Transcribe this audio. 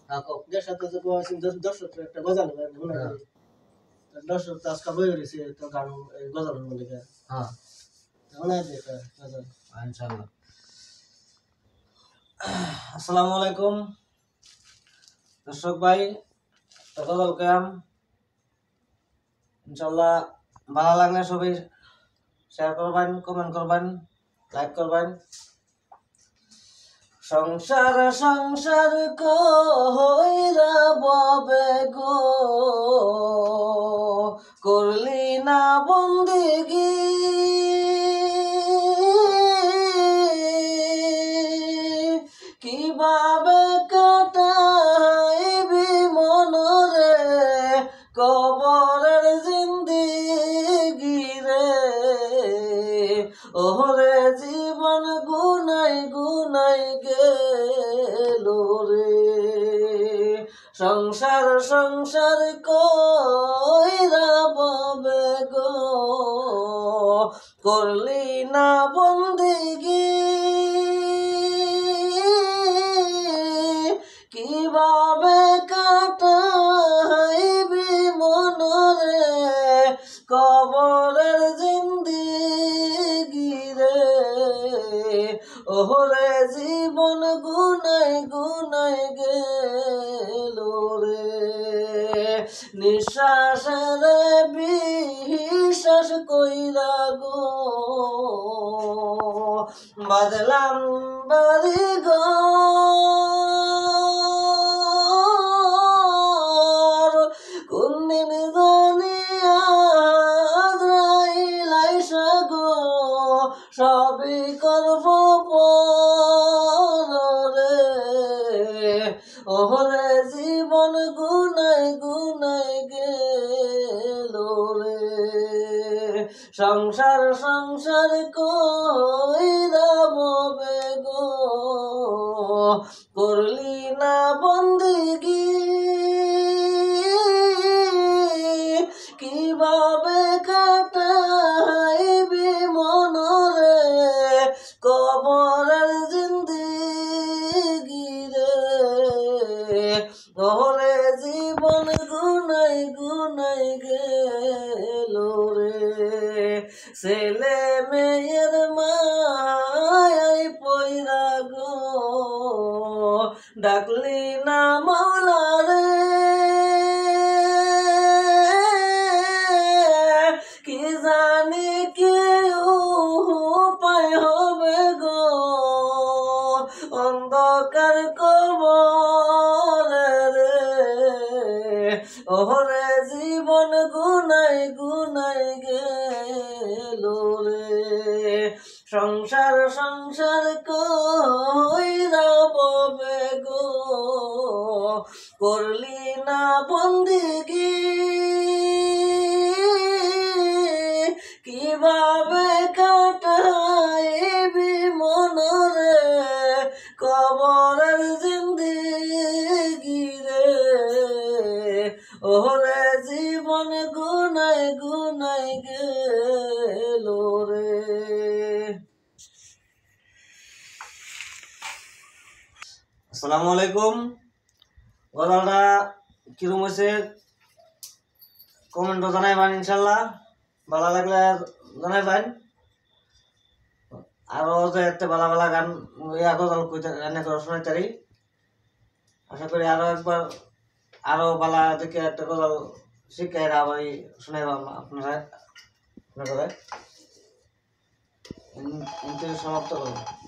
হ্যাঁ কও দেশ সাথে যে কোয়া আছে দর্শক একটা গজাল মনে করি দর্শক তো আজকে বই রয়েছে তো গান গজাল বলে হ্যাঁ মনে আছে গজাল ইনশাআল্লাহ আসসালামু আলাইকুম দর্শক ভাই তো গজাল কাম ইনশাআল্লাহ ভালো লাগলে সবাই শেয়ার করবেন কমেন্ট করবেন লাইক করবেন সংসার সংসার কইরা ববে গো করলি না বন্দেগি কিভাবে কাটাইবি মনরে কবরের জিন্দেগি রে ওরে জীবন গুনাই গুনাই গেল রে সংসার সংসার কইরা ববে গো করলি না বন্দেগি কিভাবে কাটাইবি মনরে কবরের জিন্দেগি রে ওরে জীবন গুনাই গুনাই গেল রে নিঃশ্বাসের বিশ্বাস কইরা গো বাদলাম বাড়ি গো কোনদিন জানিয়া যাইলাইসা গো সবই করব পরে ওরে জীবন গুনাই গুনাই গেল রে সংসার সংসার কইরা ববে গো করলি না বন্দেগি কিভাবে কাটাইবি মনরে কবরের জিন্দেগি রে ওরে জীবন গুনাই গুনাই গেল রে ছেলে মেয়ের মায়াই পয়রা গো ডাকলি না মাওলা রে কি জানি কি উপায় হবে গো অন্ধকার কবরে রে ওরে জীবন গুনাই গুনাই গেল রে সংসার সংসার কইরা ববে গো করলি না বন্দেগি কিভাবে কাটাইবি মনরে কবরের জিন্দেগি রে ওরে জীবন গুনাই গুনাই গেল রে আসসালামু আলাইকুম গলাটা কিরম হয়েছে কমেন্টও জানাইবেন ইনশাল্লাহ ভালো লাগলে জানাইবেন আরো যে একটা ভালো ভালো গান গজল কইতে এনে করে শোনাইতারি আশা করি আরো একবার আরো ভালো দেখে একটা গজল শিখাই আবার শোনাইবাম আপনারা সমাপ্ত করব।